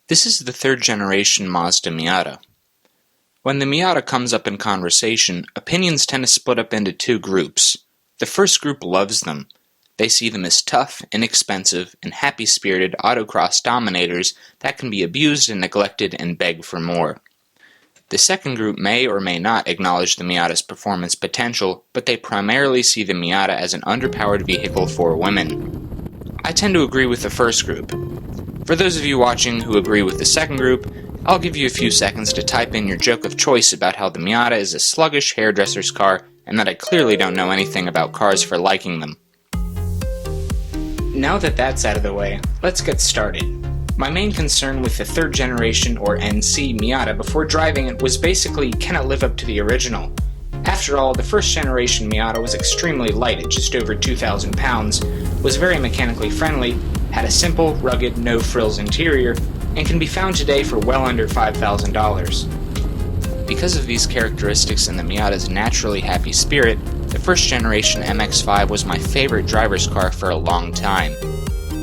This is the third generation Mazda Miata. When the Miata comes up in conversation, opinions tend to split up into two groups. The first group loves them. They see them as tough, inexpensive, and happy-spirited autocross dominators that can be abused and neglected and beg for more. The second group may or may not acknowledge the Miata's performance potential, but they primarily see the Miata as an underpowered vehicle for women. I tend to agree with the first group. For those of you watching who agree with the second group, I'll give you a few seconds to type in your joke of choice about how the Miata is a sluggish hairdresser's car and that I clearly don't know anything about cars for liking them. Now that that's out of the way, let's get started. My main concern with the third generation or NC Miata before driving it was basically, can it live up to the original? After all, the first generation Miata was extremely light at just over 2,000 pounds, was very mechanically friendly, had a simple, rugged, no-frills interior, and can be found today for well under $5,000. Because of these characteristics and the Miata's naturally happy spirit, the first generation MX-5 was my favorite driver's car for a long time.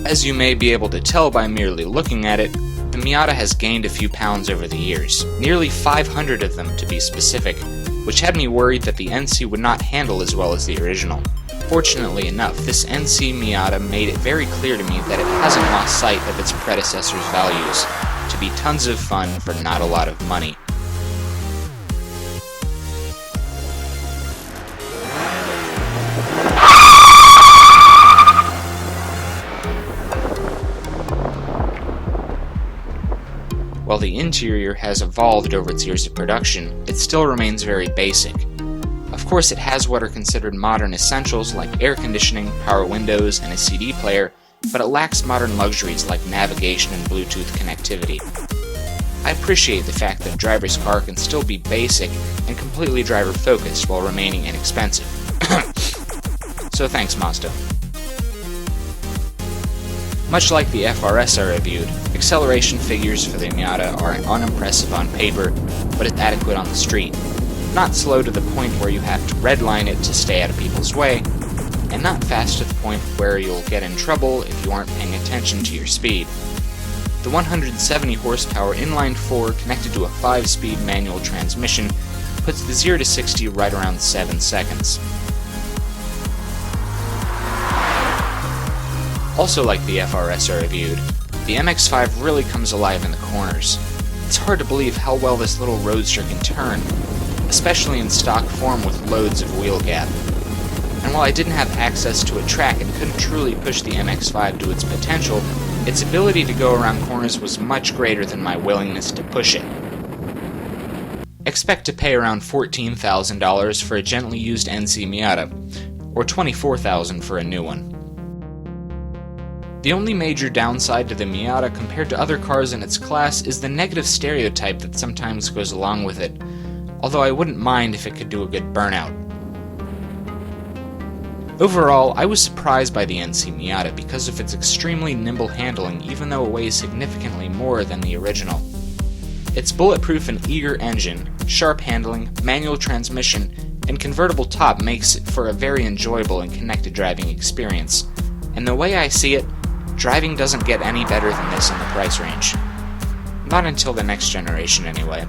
As you may be able to tell by merely looking at it, the Miata has gained a few pounds over the years, nearly 500 of them to be specific, which had me worried that the NC would not handle as well as the original. Fortunately enough, this NC Miata made it very clear to me that it hasn't lost sight of its predecessor's values, to be tons of fun for not a lot of money. While the interior has evolved over its years of production, it still remains very basic. Of course, it has what are considered modern essentials like air conditioning, power windows, and a CD player, but it lacks modern luxuries like navigation and Bluetooth connectivity. I appreciate the fact that a driver's car can still be basic and completely driver-focused while remaining inexpensive. So thanks, Mazda. Much like the FRS I reviewed, acceleration figures for the Miata are unimpressive on paper, but it's adequate on the street. Not slow to the point where you have to redline it to stay out of people's way, and not fast to the point where you'll get in trouble if you aren't paying attention to your speed. The 170 horsepower inline-4 connected to a 5-speed manual transmission puts the 0 to 60 right around 7 seconds. Also like the FRS I reviewed, the MX-5 really comes alive in the corners. It's hard to believe how well this little roadster can turn, especially in stock form with loads of wheel gap. And while I didn't have access to a track and couldn't truly push the MX-5 to its potential, its ability to go around corners was much greater than my willingness to push it. Expect to pay around $14,000 for a gently used NC Miata, or $24,000 for a new one. The only major downside to the Miata compared to other cars in its class is the negative stereotype that sometimes goes along with it, although I wouldn't mind if it could do a good burnout. Overall, I was surprised by the NC Miata because of its extremely nimble handling even though it weighs significantly more than the original. Its bulletproof and eager engine, sharp handling, manual transmission, and convertible top makes it for a very enjoyable and connected driving experience. And the way I see it, driving doesn't get any better than this in the price range. Not until the next generation anyway.